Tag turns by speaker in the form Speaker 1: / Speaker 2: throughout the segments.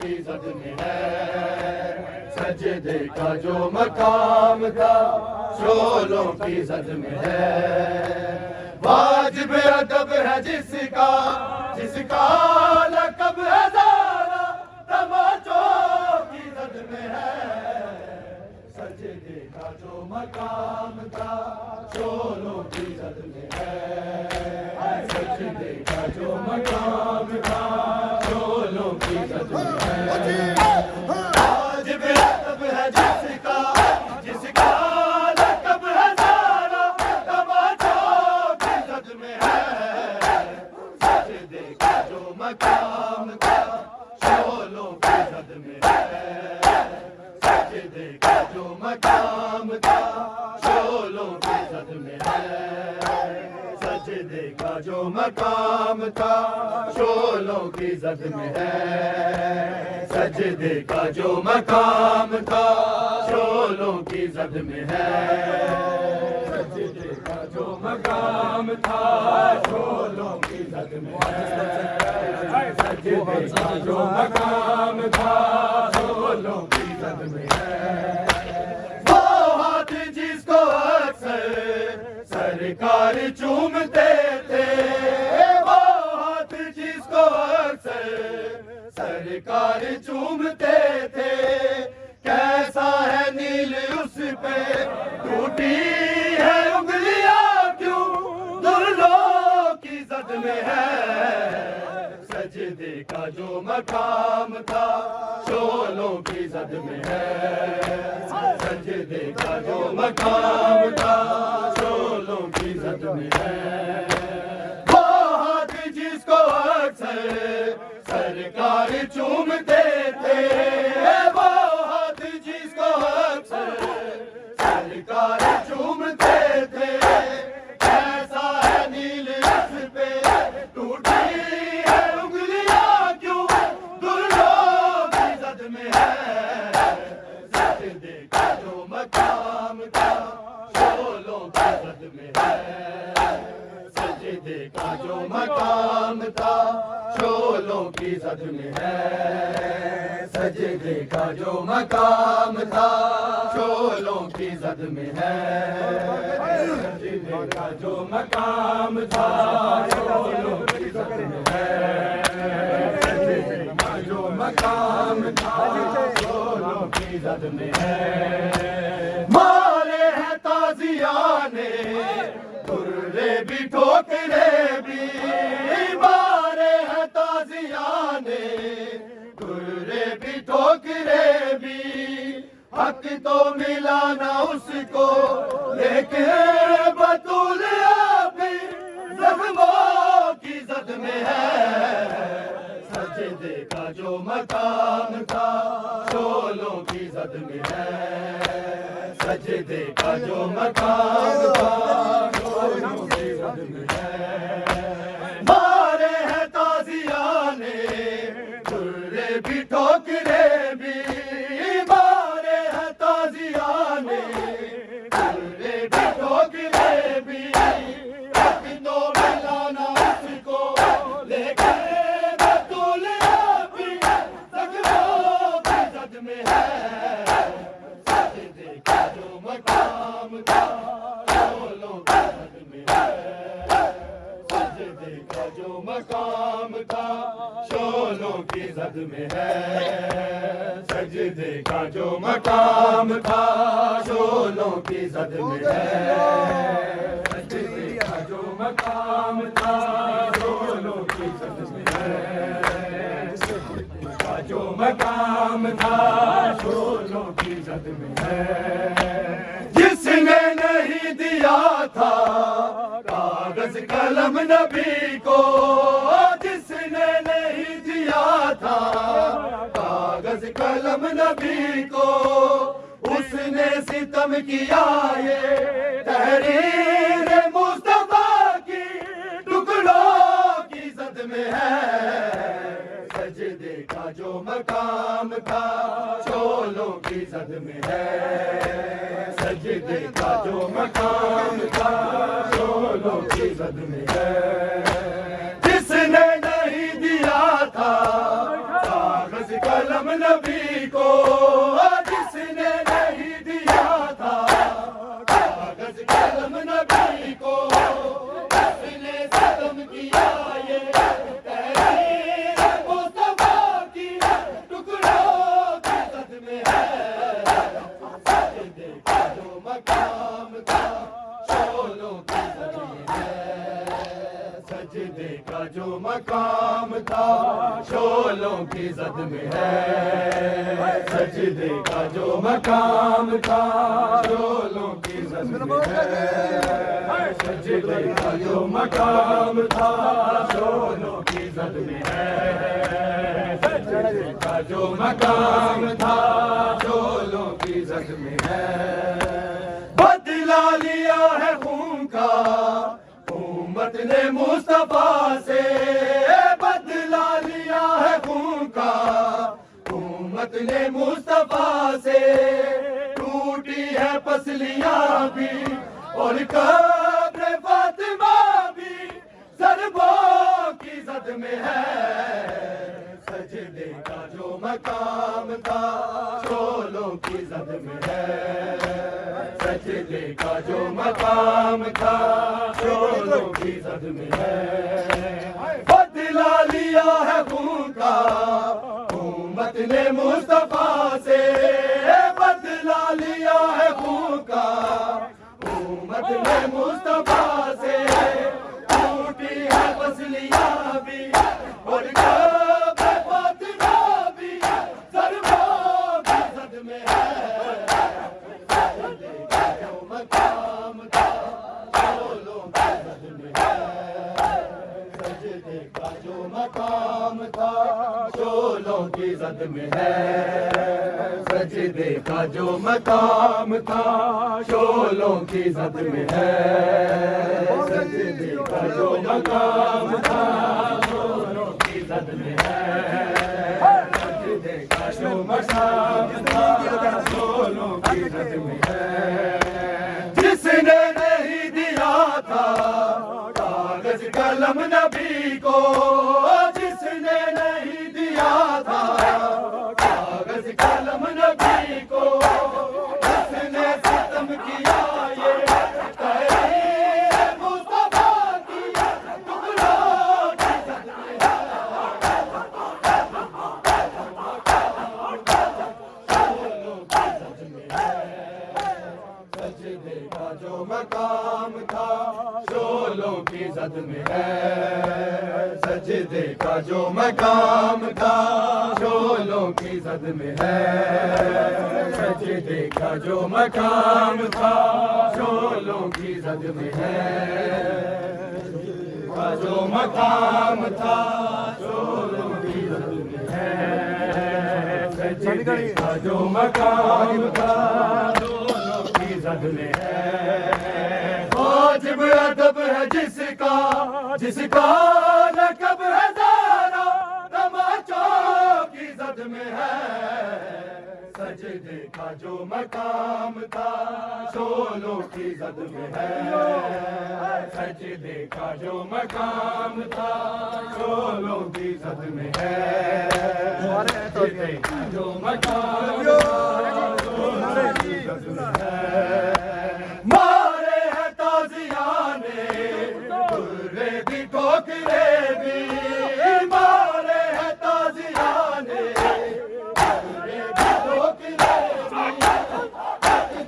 Speaker 1: کی زد میں ہے، سجدے کا جو مقام تھا شولوں کی زد میں ہے، واجب ادب ہے جس کا لقب ہے زارا تماچوں کی زد میں ہے، سجدے کا جو مقام تھا شولوں کی زد میں ہے، سجدے کا جو مقام تھا شولوں کی زد میں ہے، واجب ادب ہے جس کا لقب ہے زارا تماچوں کی زد میں ہے، سجدے کا جو مقام تھا شولوں کی زد میں ہے، سجدے کا جو مقام تھا شولوں کی زد میں ہے، سجدے کا جو مقام تھا شولوں کی زد میں ہے، سجدے کا جو مقام تھا شولوں کی زد میں ہے، سجدے کا جو مقام تھا شولوں کی زد میں ہے، سجدے کا جو مقام تھا شولوں کی زد میں ہے، وہ ہاتھ جس کو اکثر سرکار چومتے تھے، وہ ہاتھ جس کو اکثر سرکار چومتے تھے، کیسا ہے نیل اس پہ ٹوٹی ہے انگلیاں کیوں دلوں کی زد میں ہے، سجدے کا جو مقام تھا شولوں کی زد میں ہے، سجدے کا جو مقام تھا شولوں کی زد میں ہے، وہ ہاتھ جس کو اکثر سرکار چومتے تھے، وہ ہاتھ جس کو اکثر سرکار چومتے تھے، ایسا ہے نیل اس پہ ٹوٹی ہے انگلیاں کیوں دلوں کی زد میں ہے، سجدے کا جو مقام تھا شولوں کی زد میں ہے، سجدے کا جو مقام تھا شولوں کی زد میں ہے، سجدے کا جو مقام تھا شولوں کی زد میں ہے، سجدے کا جو مقام تھا شولوں کی زد میں ہے، سجدے کا جو مقام تھا شولوں کی زد میں ہے، مارے ہیں تازیانے درے بھی ٹھوکرے بھی، مارے ہیں تازیانے درے بھی ٹھوکرے بھی، حق تو ملا نہ اس کو لیکن بطول ابھی زخموں کی زد میں ہے، سجدے کا جو مقام تھا شولوں کی زد میں ہے، سجدے کا جو مقام تھا شولوں کی زد میں ہے، مارے ہیں تازیانے درے بھی ٹھوکرے بھی، مارے ہیں تازیانے درے بھی ٹھوکرے بھی، حق تو ملا نہ اس کو لیکن بطول ابھی زخموں کی زد میں ہے، سجدے کا جو مقام تھا شولوں کی زد میں ہے، سجدے کا جو مقام تھا شولوں کی زد میں ہے، سجدے کا جو مقام تھا شولوں کی زد میں ہے، سجدے کا جو مقام تھا شولوں کی زد میں ہے، سجدے کا جو مقام تھا شولوں کی زد میں ہے، جس نے نہیں دیا تھا کاغذ قلم نبی کو، جس نے نہیں دیا تھا کاغذ قلم نبی کو، اس نے ستم کیا یہ تحریر مصطفیٰ کی ٹکڑوں کی زد میں ہے، سجدے کا جو مقام تھا شولوں کی زد میں ہے، سجدے کا جو مقام تھا شولوں کی زد میں ہے، جس نے نہیں دیا تھا کاغذ قلم نبی کو جس نے نہیں دیا تھا، کاغذ قلم نبی کو جس نے ختم کیا، یہ تحریر مصطفیٰ کی ٹکڑوں کی زد میں ہے، سجدے کا جو مقام تھا شولوں کی زد میں ہے، سجدے کا جو مقام تھا شولوں کی زد میں ہے، سجدے کا جو مقام تھا شولوں کی زد میں ہے، سجدے کا جو مقام تھا شولوں کی زد میں ہے، سجدے کا جو مقام تھا شولوں کی زد میں ہے، بدلا لیا ہے خون کا امت نے مصطفیٰ سے، بدلا لیا ہے خون کا امت نے مصطفیٰ سے، ٹوٹی ہے پسلیاں بھی اور قبر فاطمہ بھی ضربوں کی زد میں ہے، سجدے کا جو مقام تھا شولوں کی زد میں ہے، سجدے کا جو مقام تھا شولوں کی زد میں ہے، بدلا لیا ہے خون کا امت نے مصطفیٰ سے، بدلا لیا ہے خون کا امت نے مصطفیٰ سے، ٹوٹی ہے پسلیاں بھی اور قبر فاطمہ بھی ضربوں کی زد میں ہے، سجدے کا جو مقام تھا شولوں کی زد میں ہے، سجدے کا جو مقام تھا شولوں کی زد میں ہے، سجدے کا جو مقام تھا شولوں کی زد میں ہے، سجدے کا جو مقام تھا شولوں کی زد میں ہے، سجدے کا جو مقام تھا شولوں کی زد میں ہے، جس نے نہیں دیا تھا کاغذ قلم نبی کو، جس نے نہیں دیا تھا کاغذ قلم نبی کو، جس نے ستم کیا، یہ تحریر مصطفیٰ کی ٹکڑوں کی زد میں ہے، شولوں کی زد میں ہے، سجدے کا جو مقام تھا شولوں کی زد میں ہے، سجدے کا جو مقام تھا شولوں کی زد میں ہے، سجدے کا جو مقام تھا شولوں کی زد میں ہے، کا جو مقام تھا شولوں کی زد میں ہے، سجدے کا جو مقام تھا شولوں کی زد میں ہے، واجب ادب ہے جس کا لقب ہے زارا، تماچوں کی زد میں ہے، سجدے کا جو مقام تھا شولوں کی زد میں ہے، سجدے کا جو مقام تھا شولوں کی زد میں ہے، سجدے کا جو مقام تھا شولوں کی زد میں ہے، مارے ہے تازیانے درے بھی ٹھوکرے بھی، مارے ہے تازیانے درے بھی ٹھوکرے بھی،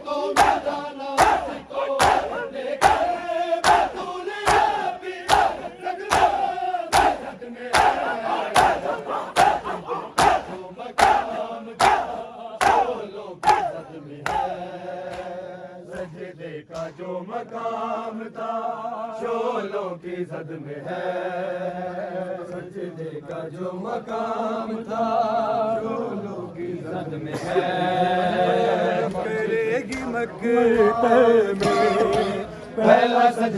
Speaker 1: تو میدانہ کو لے کر بطول بھی رگڑوں کی زد میں ہے، جو مقام تھا شولوں کی زد میں ہے، سجدے کا جو مقام تھا شولوں کی زد میں ہے، سجدے کا جو مقام تھا شولوں کی زد میں ہے، کرے گی مکتب میں پہلا سجدہ